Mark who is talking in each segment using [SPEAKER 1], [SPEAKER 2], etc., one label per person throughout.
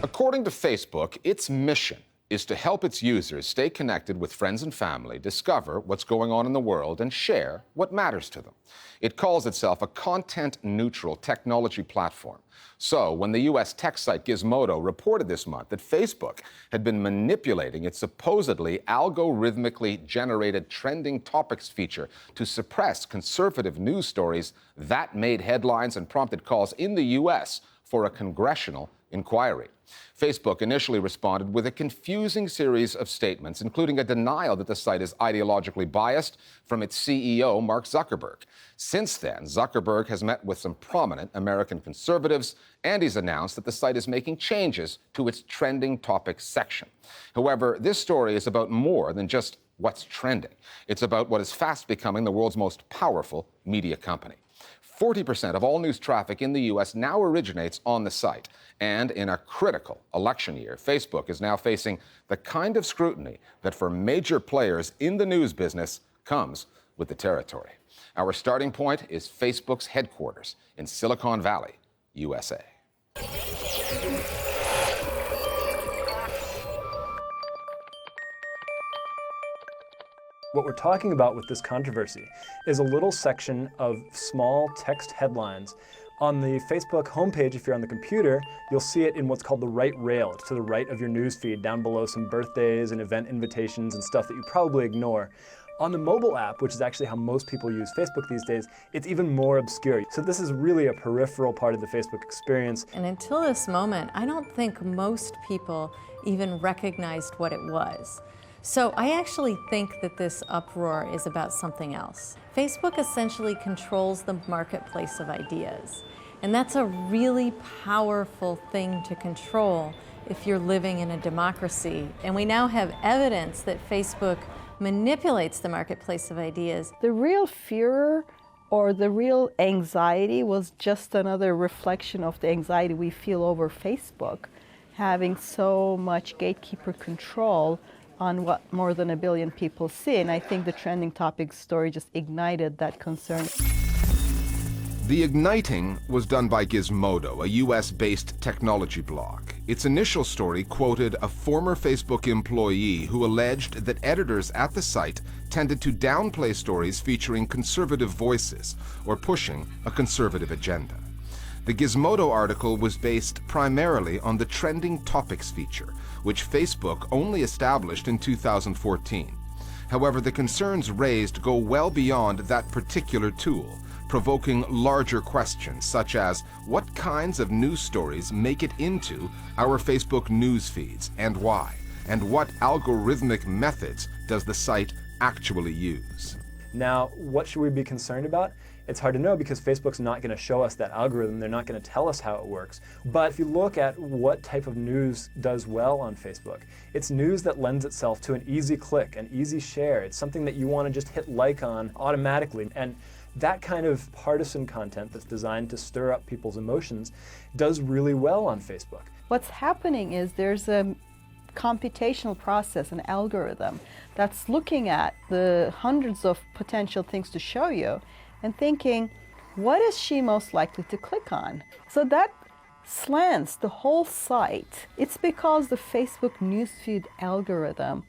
[SPEAKER 1] According to Facebook, its mission is to help its users stay connected with friends and family, discover what's going on in the world, and share what matters to them. It calls itself a content-neutral technology platform. So, when the U.S. tech site Gizmodo reported this month that Facebook had been manipulating its supposedly algorithmically generated trending topics feature to suppress conservative news stories, that made headlines and prompted calls in the U.S. for a congressional inquiry. Facebook initially responded with a confusing series of statements, including a denial that the site is ideologically biased from its CEO, Mark Zuckerberg. Since then, Zuckerberg has met with some prominent American conservatives, and he's announced that the site is making changes to its trending topics section. However, this story is about more than just what's trending. It's about what is fast becoming the world's most powerful media company. 40% of all news traffic in the U.S. now originates on the site. And in a critical election year, Facebook is now facing the kind of scrutiny that for major players in the news business comes with the territory. Our starting point is Facebook's headquarters in Silicon Valley, USA.
[SPEAKER 2] What we're talking about with this controversy is a little section of small text headlines. On the Facebook homepage, if you're on the computer, you'll see it in what's called the right rail. It's to the right of your newsfeed, down below some birthdays and event invitations and stuff that you probably ignore. On the mobile app, which is actually how most people use Facebook these days, it's even more obscure. So this is really a peripheral part of the Facebook experience.
[SPEAKER 3] And until this moment, I don't think most people even recognized what it was. So I actually think that this uproar is about something else. Facebook essentially controls the marketplace of ideas. And that's a really powerful thing to control if you're living in a democracy. And we now have evidence that Facebook manipulates the marketplace of ideas.
[SPEAKER 4] The real fear or the real anxiety was just another reflection of the anxiety we feel over Facebook, having so much gatekeeper control on what more than 1 billion people see. And I think the trending topics story just ignited that concern.
[SPEAKER 1] The igniting was done by Gizmodo, a US-based technology blog. Its initial story quoted a former Facebook employee who alleged that editors at the site tended to downplay stories featuring conservative voices or pushing a conservative agenda. The Gizmodo article was based primarily on the trending topics feature, which Facebook only established in 2014. However, the concerns raised go well beyond that particular tool, provoking larger questions such as what kinds of news stories make it into our Facebook news feeds and why, and what algorithmic methods does the site actually use.
[SPEAKER 2] Now, what should we be concerned about? It's hard to know because Facebook's not going to show us that algorithm. They're not going to tell us how it works. But if you look at what type of news does well on Facebook, it's news that lends itself to an easy click, an easy share. It's something that you want to just hit like on automatically. And that kind of partisan content that's designed to stir up people's emotions does really well on Facebook.
[SPEAKER 4] What's happening is there's a computational process, an algorithm, that's looking at the hundreds of potential things to show you and thinking, what is she most likely to click on? So that slants the whole site. It's because the Facebook newsfeed algorithm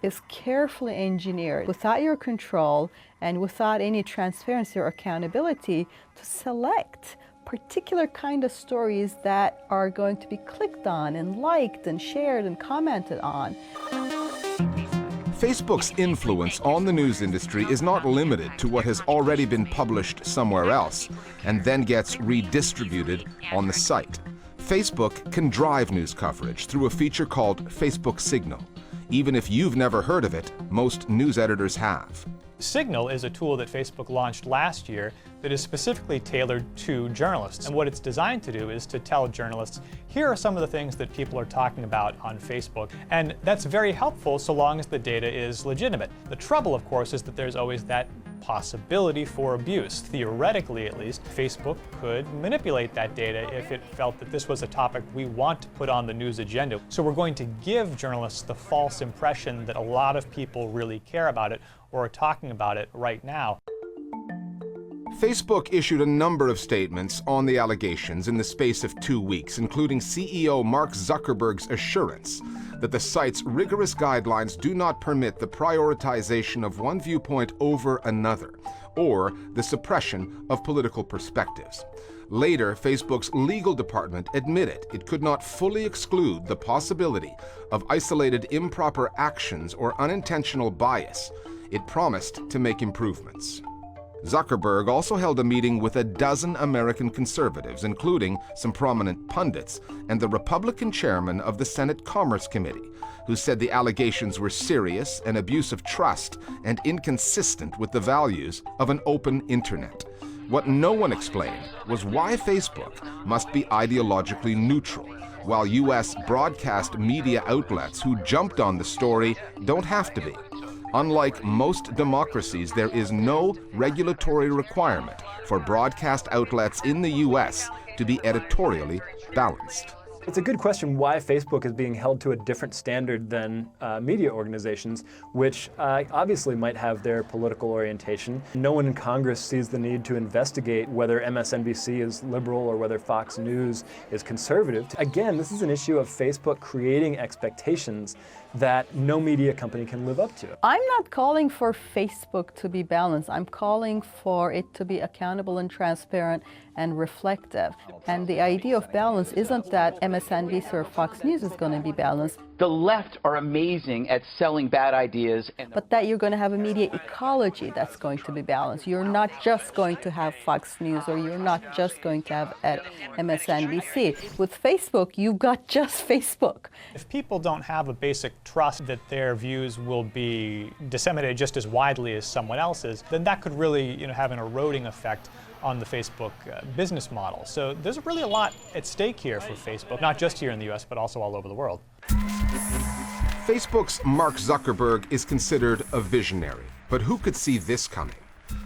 [SPEAKER 4] is carefully engineered without your control and without any transparency or accountability to select particular kind of stories that are going to be clicked on and liked and shared and commented on.
[SPEAKER 1] Facebook's influence on the news industry is not limited to what has already been published somewhere else and then gets redistributed on the site. Facebook can drive news coverage through a feature called Facebook Signal. Even if you've never heard of it, most news editors have.
[SPEAKER 5] Signal is a tool that Facebook launched last year that is specifically tailored to journalists. And what it's designed to do is to tell journalists, here are some of the things that people are talking about on Facebook. And that's very helpful so long as the data is legitimate. The trouble, of course, is that there's always that possibility for abuse. Theoretically, at least, Facebook could manipulate that data if it felt that this was a topic we want to put on the news agenda. So we're going to give journalists the false impression that a lot of people really care about it or are talking about it right now.
[SPEAKER 1] Facebook issued a number of statements on the allegations in the space of 2 weeks, including CEO Mark Zuckerberg's assurance that the site's rigorous guidelines do not permit the prioritization of one viewpoint over another, or the suppression of political perspectives. Later, Facebook's legal department admitted it could not fully exclude the possibility of isolated improper actions or unintentional bias. It promised to make improvements. Zuckerberg also held a meeting with a dozen American conservatives, including some prominent pundits and the Republican chairman of the Senate Commerce Committee, who said the allegations were serious, an abuse of trust, and inconsistent with the values of an open internet. What no one explained was why Facebook must be ideologically neutral, while U.S. broadcast media outlets who jumped on the story don't have to be. Unlike most democracies, there is no regulatory requirement for broadcast outlets in the U.S. to be editorially balanced.
[SPEAKER 2] It's a good question why Facebook is being held to a different standard than media organizations, which obviously might have their political orientation. No one in Congress sees the need to investigate whether MSNBC is liberal or whether Fox News is conservative. Again, this is an issue of Facebook creating expectations that no media company can live up to.
[SPEAKER 4] I'm not calling for Facebook to be balanced. I'm calling for it to be accountable and transparent and reflective. And the idea of balance isn't that MSNBC or Fox News is going to be balanced.
[SPEAKER 6] The left are amazing at selling bad ideas.
[SPEAKER 4] But that you're going to have a media ecology that's going to be balanced. You're not just going to have Fox News, or you're not just going to have MSNBC. With Facebook, you've got just Facebook.
[SPEAKER 5] If people don't have a basic trust that their views will be disseminated just as widely as someone else's, then that could really, have an eroding effect on the Facebook business model. So there's really a lot at stake here for Facebook, not just here in the US, but also all over the world.
[SPEAKER 1] Facebook's Mark Zuckerberg is considered a visionary, but who could see this coming?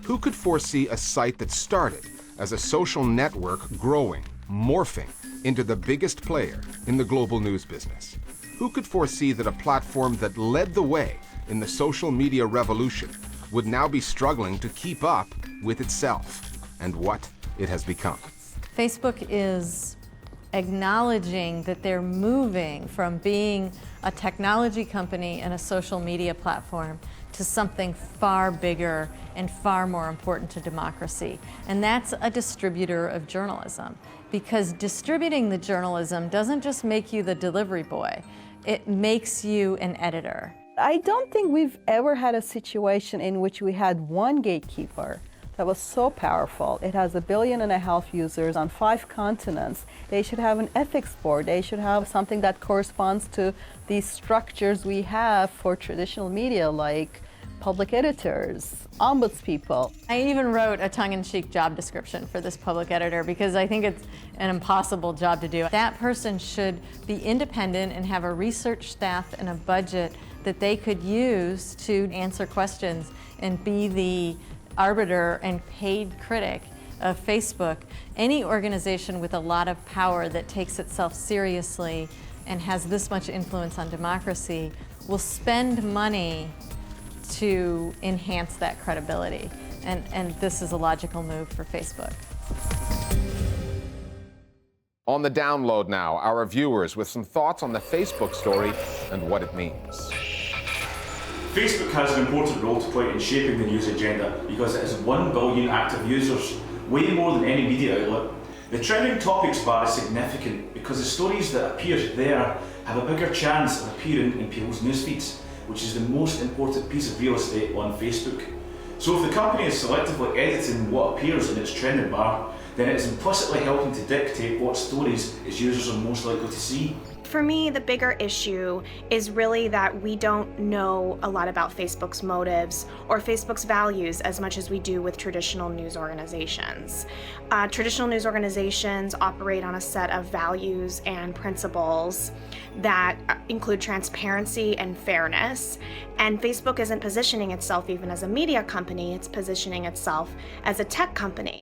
[SPEAKER 1] Who could foresee a site that started as a social network growing, morphing into the biggest player in the global news business? Who could foresee that a platform that led the way in the social media revolution would now be struggling to keep up with itself and what it has become?
[SPEAKER 3] Facebook is acknowledging that they're moving from being a technology company and a social media platform to something far bigger and far more important to democracy. And that's a distributor of journalism. Because distributing the journalism doesn't just make you the delivery boy, it makes you an editor.
[SPEAKER 4] I don't think we've ever had a situation in which we had one gatekeeper that was so powerful. It has 1.5 billion users on 5 continents. They should have an ethics board. They should have something that corresponds to these structures we have for traditional media, like public editors, ombudspeople.
[SPEAKER 3] I even wrote a tongue-in-cheek job description for this public editor because I think it's an impossible job to do. That person should be independent and have a research staff and a budget that they could use to answer questions and be the arbiter and paid critic of Facebook. Any organization with a lot of power that takes itself seriously and has this much influence on democracy will spend money to enhance that credibility. And this is a logical move for Facebook.
[SPEAKER 1] On the download now, our viewers with some thoughts on the Facebook story and what it means.
[SPEAKER 7] Facebook has an important role to play in shaping the news agenda because it has 1 billion active users, way more than any media outlet. The trending topics bar is significant because the stories that appear there have a bigger chance of appearing in people's news feeds, which is the most important piece of real estate on Facebook. So if the company is selectively editing what appears in its trending bar, then it is implicitly helping to dictate what stories its users are most likely to see.
[SPEAKER 8] For me, the bigger issue is really that we don't know a lot about Facebook's motives or Facebook's values as much as we do with traditional news organizations. Traditional news organizations operate on a set of values and principles that include transparency and fairness, and Facebook isn't positioning itself even as a media company, it's positioning itself as a tech company.